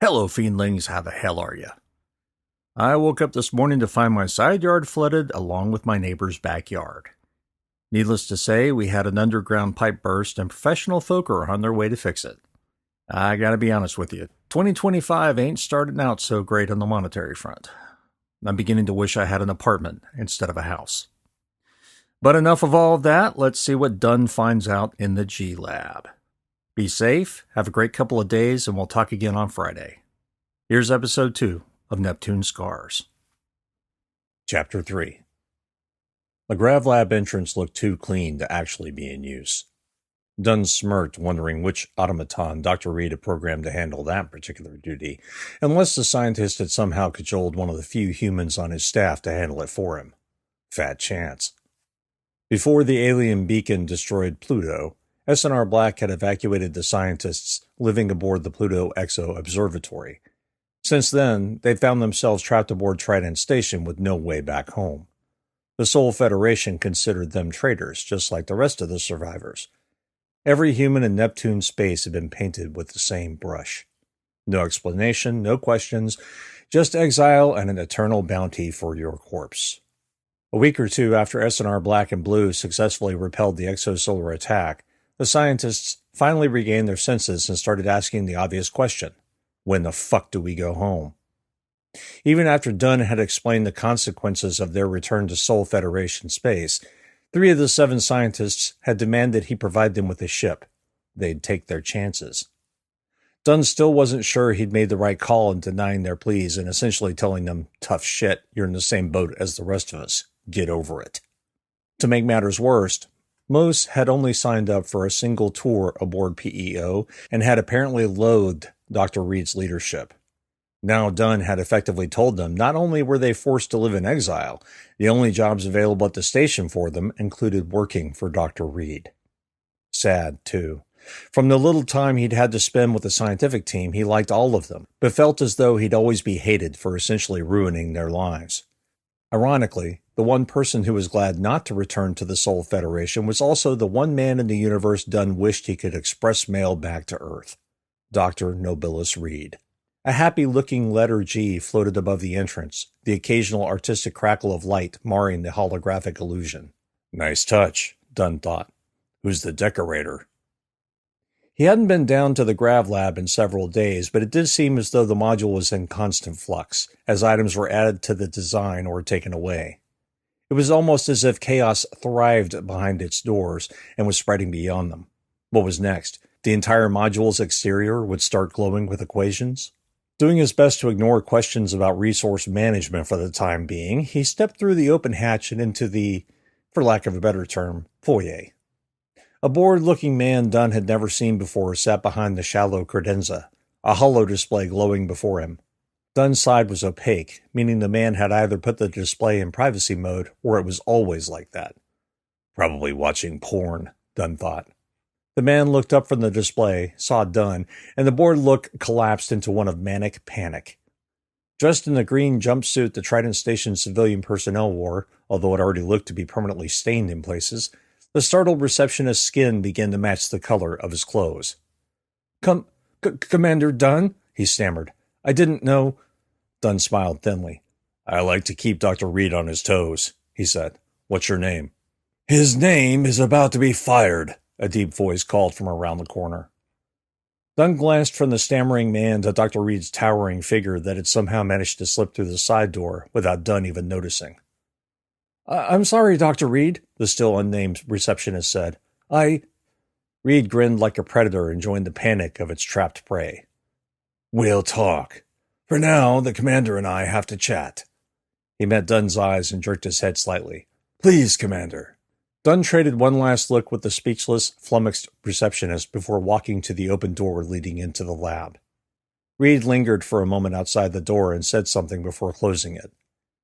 Hello, fiendlings. How the hell are you? I woke up this morning to find my side yard flooded along with my neighbor's backyard. Needless to say, we had an underground pipe burst and professional folk are on their way to fix it. I gotta be honest with you, 2025 ain't starting out so great on the monetary front. I'm beginning to wish I had an apartment instead of a house. But enough of all of that, let's see what Dunn finds out in the G Lab. Be safe, have a great couple of days, and we'll talk again on Friday. Here's episode 2 of Neptune Scars. Chapter 3. The Grav Lab entrance looked too clean to actually be in use. Dunn smirked, wondering which automaton Dr. Reed had programmed to handle that particular duty, unless the scientist had somehow cajoled one of the few humans on his staff to handle it for him. Fat chance. Before the alien beacon destroyed Pluto, SNR Black had evacuated the scientists living aboard the Pluto Exo Observatory. Since then, they'd found themselves trapped aboard Trident Station with no way back home. The Sol Federation considered them traitors, just like the rest of the survivors. Every human in Neptune space had been painted with the same brush. No explanation, no questions, just exile and an eternal bounty for your corpse. A week or two after SNR Black and Blue successfully repelled the exosolar attack, the scientists finally regained their senses and started asking the obvious question. When the fuck do we go home? Even after Dunn had explained the consequences of their return to Sol Federation space, 3 of the 7 scientists had demanded he provide them with a ship. They'd take their chances. Dunn still wasn't sure he'd made the right call in denying their pleas and essentially telling them, tough shit, you're in the same boat as the rest of us. Get over it. To make matters worse, most had only signed up for a single tour aboard PEO and had apparently loathed Dr. Reed's leadership. Now Dunn had effectively told them not only were they forced to live in exile, the only jobs available at the station for them included working for Dr. Reed. Sad, too. From the little time he'd had to spend with the scientific team, he liked all of them, but felt as though he'd always be hated for essentially ruining their lives. Ironically, the one person who was glad not to return to the Sol Federation was also the one man in the universe Dunn wished he could express mail back to Earth. Dr. Nobilis Reed. A happy-looking letter G floated above the entrance, the occasional artistic crackle of light marring the holographic illusion. Nice touch, Dunn thought. Who's the decorator? He hadn't been down to the Grav Lab in several days, but it did seem as though the module was in constant flux, as items were added to the design or taken away. It was almost as if chaos thrived behind its doors and was spreading beyond them. What was next? The entire module's exterior would start glowing with equations? Doing his best to ignore questions about resource management for the time being, he stepped through the open hatch and into the, for lack of a better term, foyer. A bored-looking man Dunn had never seen before sat behind the shallow credenza, a holo display glowing before him. Dunn's side was opaque, meaning the man had either put the display in privacy mode or it was always like that. Probably watching porn, Dunn thought. The man looked up from the display, saw Dunn, and the bored look collapsed into one of manic panic. Dressed in the green jumpsuit the Trident Station civilian personnel wore, although it already looked to be permanently stained in places, the startled receptionist's skin began to match the color of his clothes. Commander Dunn? He stammered. I didn't know. Dunn smiled thinly. I like to keep Dr. Reed on his toes, he said. What's your name? His name is about to be fired, a deep voice called from around the corner. Dunn glanced from the stammering man to Dr. Reed's towering figure that had somehow managed to slip through the side door without Dunn even noticing. I'm sorry, Dr. Reed, the still unnamed receptionist said. Reed grinned like a predator and joined the panic of its trapped prey. We'll talk. For now, the commander and I have to chat. He met Dunn's eyes and jerked his head slightly. Please, Commander. Dunn traded one last look with the speechless, flummoxed receptionist before walking to the open door leading into the lab. Reed lingered for a moment outside the door and said something before closing it.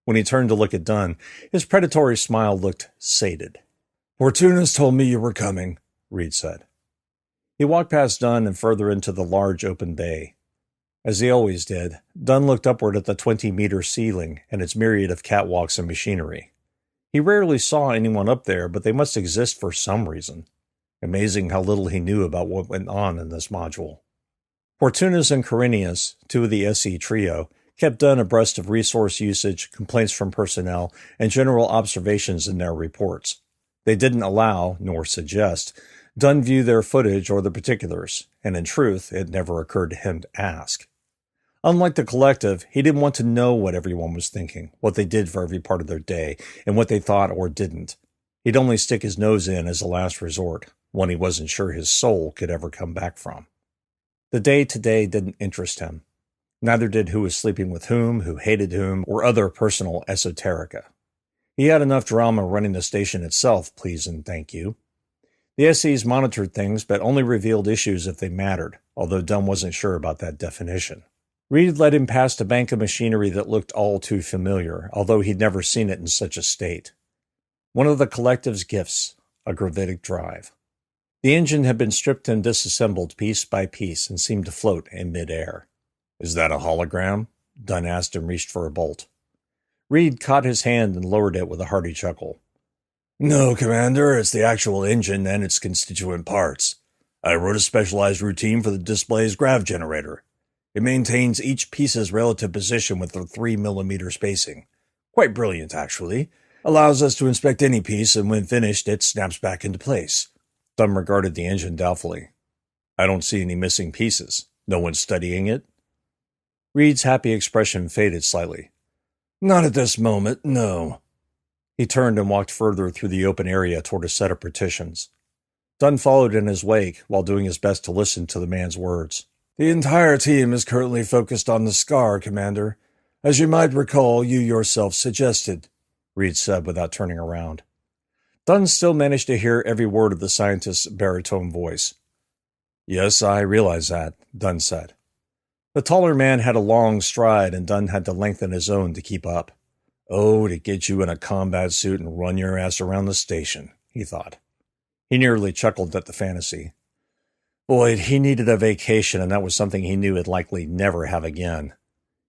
When he turned to look at Dunn, his predatory smile looked sated. Fortuna's told me you were coming, Reed said. He walked past Dunn and further into the large open bay. As he always did, Dunn looked upward at the 20-meter ceiling and its myriad of catwalks and machinery. He rarely saw anyone up there, but they must exist for some reason. Amazing how little he knew about what went on in this module. Fortunas and Carinius, two of the SE trio, kept Dunn abreast of resource usage, complaints from personnel, and general observations in their reports. They didn't allow, nor suggest, Dunn view their footage or the particulars, and in truth, it never occurred to him to ask. Unlike the collective, he didn't want to know what everyone was thinking, what they did for every part of their day, and what they thought or didn't. He'd only stick his nose in as a last resort, one he wasn't sure his soul could ever come back from. The day-to-day didn't interest him. Neither did who was sleeping with whom, who hated whom, or other personal esoterica. He had enough drama running the station itself, please and thank you. The SEs monitored things, but only revealed issues if they mattered, although Dunn wasn't sure about that definition. Reed led him past a bank of machinery that looked all too familiar, although he'd never seen it in such a state. One of the collective's gifts, a gravitic drive. The engine had been stripped and disassembled piece by piece and seemed to float in midair. "Is that a hologram?" Dunn asked and reached for a bolt. Reed caught his hand and lowered it with a hearty chuckle. "No, Commander, it's the actual engine and its constituent parts. I wrote a specialized routine for the display's grav generator. It maintains each piece's relative position with a 3mm spacing. Quite brilliant, actually. Allows us to inspect any piece, and when finished, it snaps back into place." Dunn regarded the engine doubtfully. "I don't see any missing pieces. No one's studying it?" Reed's happy expression faded slightly. "Not at this moment, no." He turned and walked further through the open area toward a set of partitions. Dunn followed in his wake while doing his best to listen to the man's words. "The entire team is currently focused on the Scar, Commander. As you might recall, you yourself suggested," Reed said without turning around. Dunn still managed to hear every word of the scientist's baritone voice. "Yes, I realize that," Dunn said. The taller man had a long stride, and Dunn had to lengthen his own to keep up. "Oh, to get you in a combat suit and run your ass around the station," he thought. He nearly chuckled at the fantasy. Boy, he needed a vacation, and that was something he knew he'd likely never have again.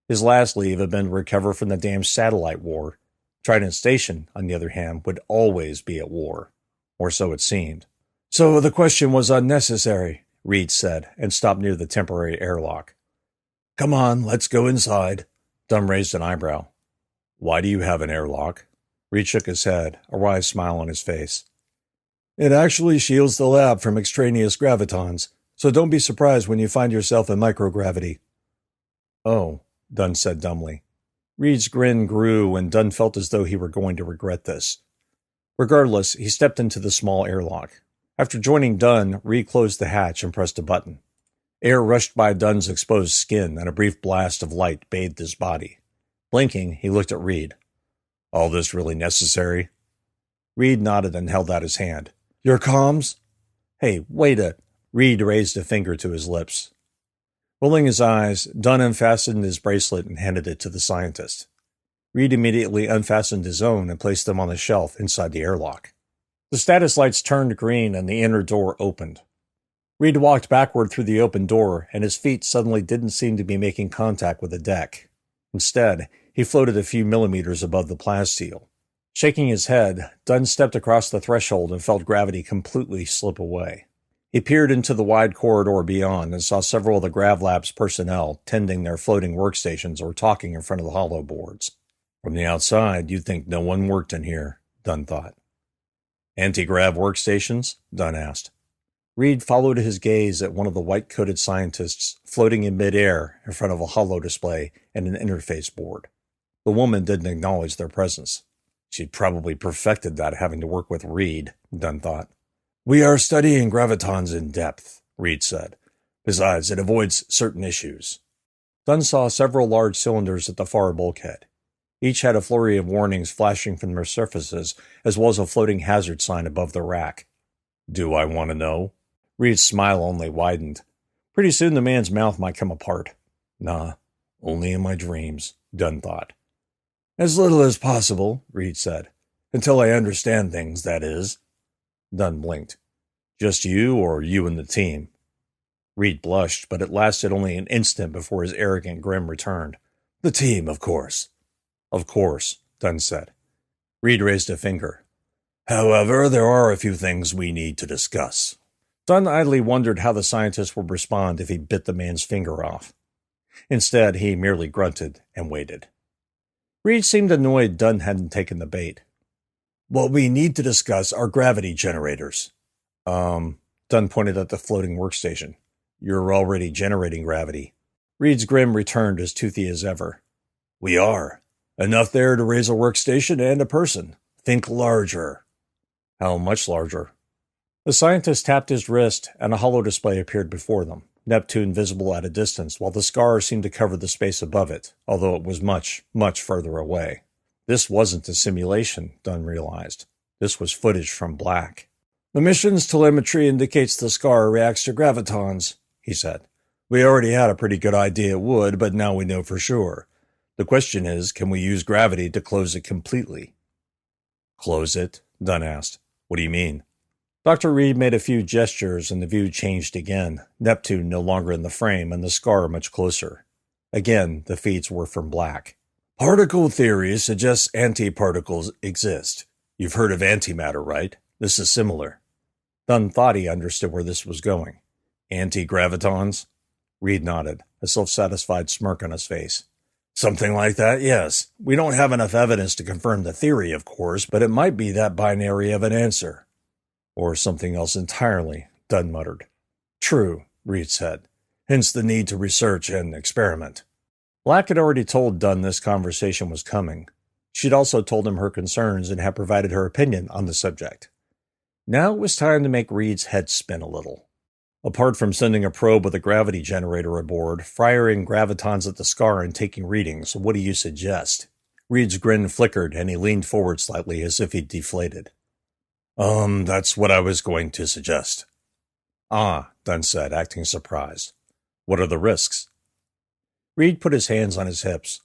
His last leave had been to recover from the damn satellite war. Trident Station, on the other hand, would always be at war. Or so it seemed. "So the question was unnecessary," Reed said, and stopped near the temporary airlock. "Come on, let's go inside." Dunn raised an eyebrow. "Why do you have an airlock?" Reed shook his head, a wry smile on his face. "It actually shields the lab from extraneous gravitons, so don't be surprised when you find yourself in microgravity." "Oh," Dunn said dumbly. Reed's grin grew, and Dunn felt as though he were going to regret this. Regardless, he stepped into the small airlock. After joining Dunn, Reed closed the hatch and pressed a button. Air rushed by Dunn's exposed skin, and a brief blast of light bathed his body. Blinking, he looked at Reed. "All this really necessary?" Reed nodded and held out his hand. "Your comms?" "Hey, wait a—" Reed raised a finger to his lips. Rolling his eyes, Dunn unfastened his bracelet and handed it to the scientist. Reed immediately unfastened his own and placed them on the shelf inside the airlock. The status lights turned green and the inner door opened. Reed walked backward through the open door, and his feet suddenly didn't seem to be making contact with the deck. Instead, he floated a few millimeters above the plasteel. Shaking his head, Dunn stepped across the threshold and felt gravity completely slip away. He peered into the wide corridor beyond and saw several of the GravLab's personnel tending their floating workstations or talking in front of the hollow boards. From the outside, you'd think no one worked in here, Dunn thought. "Anti-grav workstations?" Dunn asked. Reed followed his gaze at one of the white-coated scientists floating in midair in front of a hollow display and an interface board. The woman didn't acknowledge their presence. She'd probably perfected that having to work with Reed, Dunn thought. "We are studying gravitons in depth," Reed said. "Besides, it avoids certain issues." Dunn saw several large cylinders at the far bulkhead. Each had a flurry of warnings flashing from their surfaces, as well as a floating hazard sign above the rack. "Do I want to know?" Reed's smile only widened. Pretty soon the man's mouth might come apart. "Nah, only in my dreams," Dunn thought. "As little as possible," Reed said. "Until I understand things, that is." Dunn blinked. "Just you, or you and the team?" Reed blushed, but it lasted only an instant before his arrogant grin returned. "The team, of course." "Of course," Dunn said. Reed raised a finger. "However, there are a few things we need to discuss." Dunn idly wondered how the scientist would respond if he bit the man's finger off. Instead, he merely grunted and waited. Reed seemed annoyed Dunn hadn't taken the bait. What we need to discuss are gravity generators. Dunn pointed at the floating workstation. You're already generating gravity. Reed's grin returned as toothy as ever. We are. Enough there to raise a workstation and a person. Think larger. How much larger? The scientist tapped his wrist, and a hollow display appeared before them, Neptune visible at a distance, while the scar seemed to cover the space above it, although it was much, much further away. This wasn't a simulation, Dunn realized. This was footage from Black. The mission's telemetry indicates the scar reacts to gravitons, he said. We already had a pretty good idea it would, but now we know for sure. The question is, can we use gravity to close it completely? Close it? Dunn asked. What do you mean? Dr. Reed made a few gestures and the view changed again, Neptune no longer in the frame and the scar much closer. Again, the feeds were from Black. Particle theory suggests antiparticles exist. You've heard of antimatter, right? This is similar. Dunn thought he understood where this was going. Anti-gravitons? Reed nodded, a self-satisfied smirk on his face. Something like that, yes. We don't have enough evidence to confirm the theory, of course, but it might be that binary of an answer. Or something else entirely, Dunn muttered. True, Reed said. Hence the need to research and experiment. Black had already told Dunn this conversation was coming. She'd also told him her concerns and had provided her opinion on the subject. Now it was time to make Reed's head spin a little. Apart from sending a probe with a gravity generator aboard, firing gravitons at the scar and taking readings, what do you suggest? Reed's grin flickered and he leaned forward slightly as if he'd deflated. That's what I was going to suggest. Ah, Dunn said, acting surprised. What are the risks? Reed put his hands on his hips.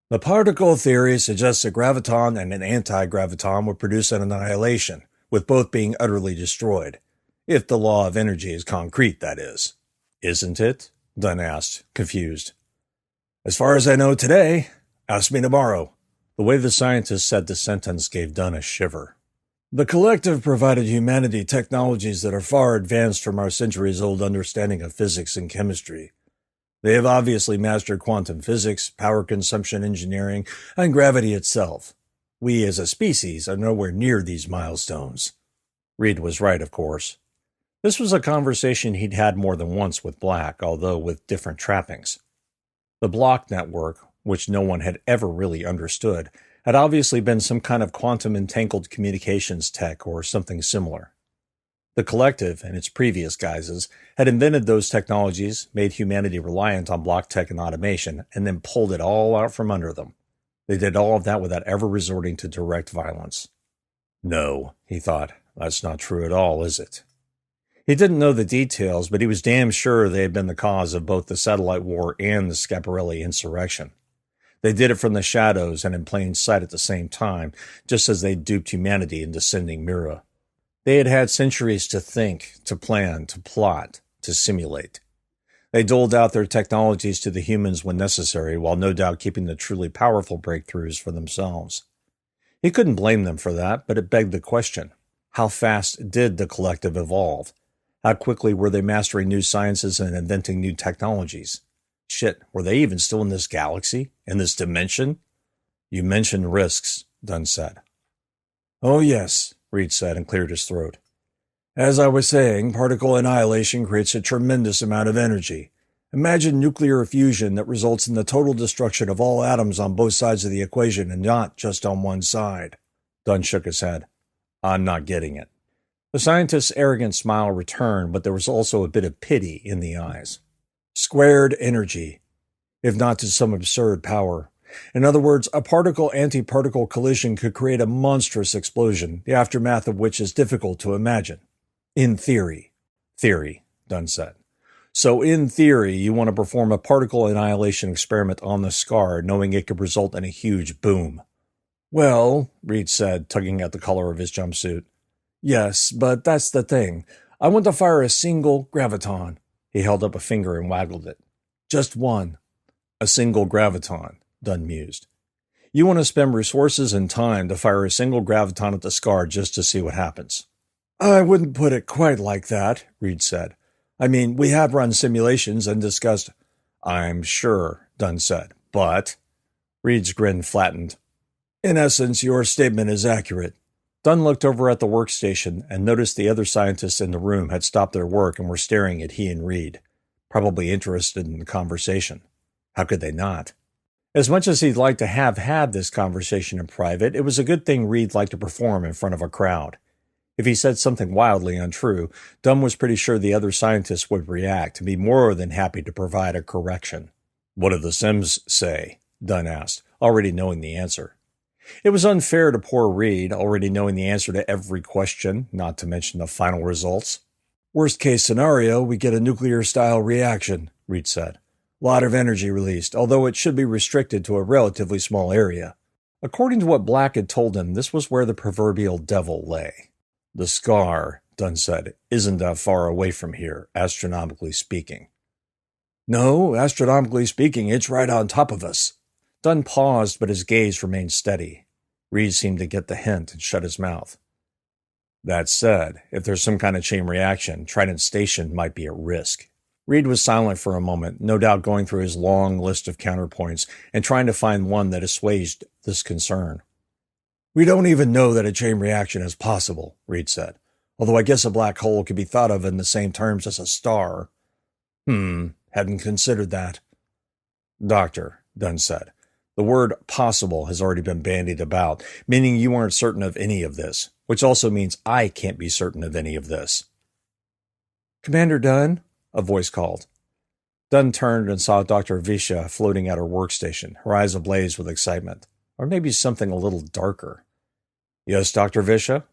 The particle theory suggests a graviton and an anti-graviton would produce an annihilation, with both being utterly destroyed. If the law of energy is concrete, that is. Isn't it? Dunn asked, confused. As far as I know today. Ask me tomorrow. The way the scientist said the sentence gave Dunn a shiver. The collective provided humanity technologies that are far advanced from our centuries-old understanding of physics and chemistry. They have obviously mastered quantum physics, power consumption engineering, and gravity itself. We as a species are nowhere near these milestones. Reed was right, of course. This was a conversation he'd had more than once with Black, although with different trappings. The block network, which no one had ever really understood, had obviously been some kind of quantum-entangled communications tech or something similar. The collective, in its previous guises, had invented those technologies, made humanity reliant on block tech and automation, and then pulled it all out from under them. They did all of that without ever resorting to direct violence. No, he thought, that's not true at all, is it? He didn't know the details, but he was damn sure they had been the cause of both the satellite war and the Schiaparelli insurrection. They did it from the shadows and in plain sight at the same time, just as they duped humanity into sending Mira. They had had centuries to think, to plan, to plot, to simulate. They doled out their technologies to the humans when necessary, while no doubt keeping the truly powerful breakthroughs for themselves. He couldn't blame them for that, but it begged the question. How fast did the collective evolve? How quickly were they mastering new sciences and inventing new technologies? Shit, were they even still in this galaxy? In this dimension? You mentioned risks, Dunn said. Oh yes, Reed said and cleared his throat. As I was saying, particle annihilation creates a tremendous amount of energy. Imagine nuclear fusion that results in the total destruction of all atoms on both sides of the equation and not just on one side. Dunn shook his head. I'm not getting it. The scientist's arrogant smile returned, but there was also a bit of pity in the eyes. Squared energy, if not to some absurd power. In other words, a particle-antiparticle collision could create a monstrous explosion, the aftermath of which is difficult to imagine. In theory. Theory, Dunn said. So in theory, you want to perform a particle annihilation experiment on the scar, knowing it could result in a huge boom. Well, Reed said, tugging at the collar of his jumpsuit. Yes, but that's the thing. I want to fire a single graviton. He held up a finger and waggled it. Just one. A single graviton, Dunn mused. You want to spend resources and time to fire a single graviton at the scar just to see what happens. I wouldn't put it quite like that, Reed said. I mean, we have run simulations and discussed. I'm sure, Dunn said, but. Reed's grin flattened. In essence, your statement is accurate. Dunn looked over at the workstation and noticed the other scientists in the room had stopped their work and were staring at he and Reed, probably interested in the conversation. How could they not? As much as he'd like to have had this conversation in private, it was a good thing Reed liked to perform in front of a crowd. If he said something wildly untrue, Dunn was pretty sure the other scientists would react and be more than happy to provide a correction. What do the Sims say? Dunn asked, already knowing the answer. It was unfair to poor Reed, already knowing the answer to every question, not to mention the final results. Worst case scenario, we get a nuclear-style reaction, Reed said. Lot of energy released, although it should be restricted to a relatively small area. According to what Black had told him, this was where the proverbial devil lay. The scar, Dunn said, isn't that far away from here, astronomically speaking. No, astronomically speaking, it's right on top of us. Dunn paused, but his gaze remained steady. Reed seemed to get the hint and shut his mouth. That said, if there's some kind of chain reaction, Trident Station might be at risk. Reed was silent for a moment, no doubt going through his long list of counterpoints and trying to find one that assuaged this concern. We don't even know that a chain reaction is possible, Reed said, although I guess a black hole could be thought of in the same terms as a star. Hadn't considered that. Doctor, Dunn said, the word possible has already been bandied about, meaning you aren't certain of any of this, which also means I can't be certain of any of this. Commander Dunn? A voice called. Dunn turned and saw Dr. Visha floating at her workstation, her eyes ablaze with excitement. Or maybe something a little darker. Yes, Dr. Visha?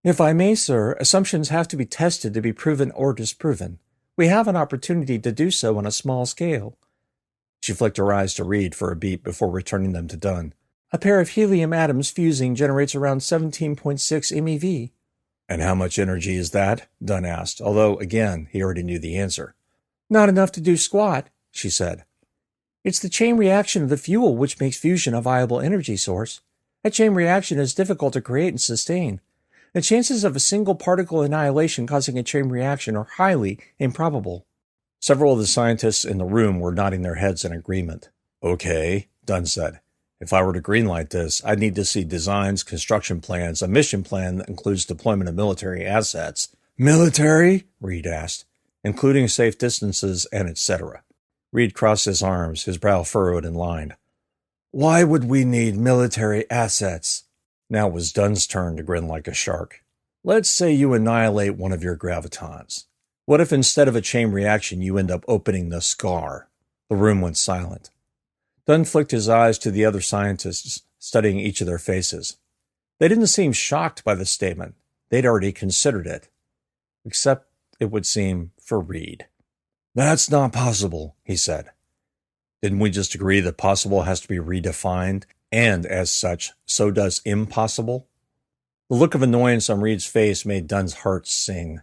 If I may, sir, assumptions have to be tested to be proven or disproven. We have an opportunity to do so on a small scale. She flicked her eyes to Reed for a beat before returning them to Dunn. A pair of helium atoms fusing generates around 17.6 MeV. And how much energy is that? Dunn asked, although, again, he already knew the answer. Not enough to do squat, she said. It's the chain reaction of the fuel which makes fusion a viable energy source. A chain reaction is difficult to create and sustain. The chances of a single particle annihilation causing a chain reaction are highly improbable. Several of the scientists in the room were nodding their heads in agreement. Okay, Dunn said. If I were to greenlight this, I'd need to see designs, construction plans, a mission plan that includes deployment of military assets. Military? Reed asked. Including safe distances and etc. Reed crossed his arms, his brow furrowed and lined. Why would we need military assets? Now it was Dunn's turn to grin like a shark. Let's say you annihilate one of your gravitons. What if instead of a chain reaction you end up opening the scar? The room went silent. Dunn flicked his eyes to the other scientists, studying each of their faces. They didn't seem shocked by the statement. They'd already considered it. Except, it would seem, for Reed. That's not possible, he said. Didn't we just agree that possible has to be redefined, and as such, so does impossible? The look of annoyance on Reed's face made Dunn's heart sing.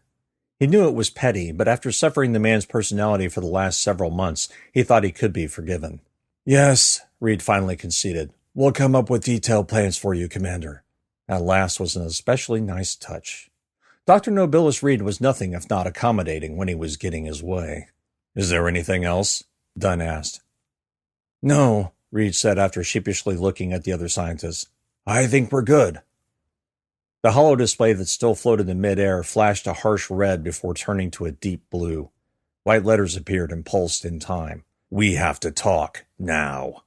He knew it was petty, but after suffering the man's personality for the last several months, he thought he could be forgiven. Yes, Reed finally conceded. We'll come up with detailed plans for you, Commander. That last was an especially nice touch. Dr. Nobilis Reed was nothing if not accommodating when he was getting his way. Is there anything else? Dunn asked. No, Reed said after sheepishly looking at the other scientists. I think we're good. The hollow display that still floated in midair flashed a harsh red before turning to a deep blue. White letters appeared and pulsed in time. We have to talk now.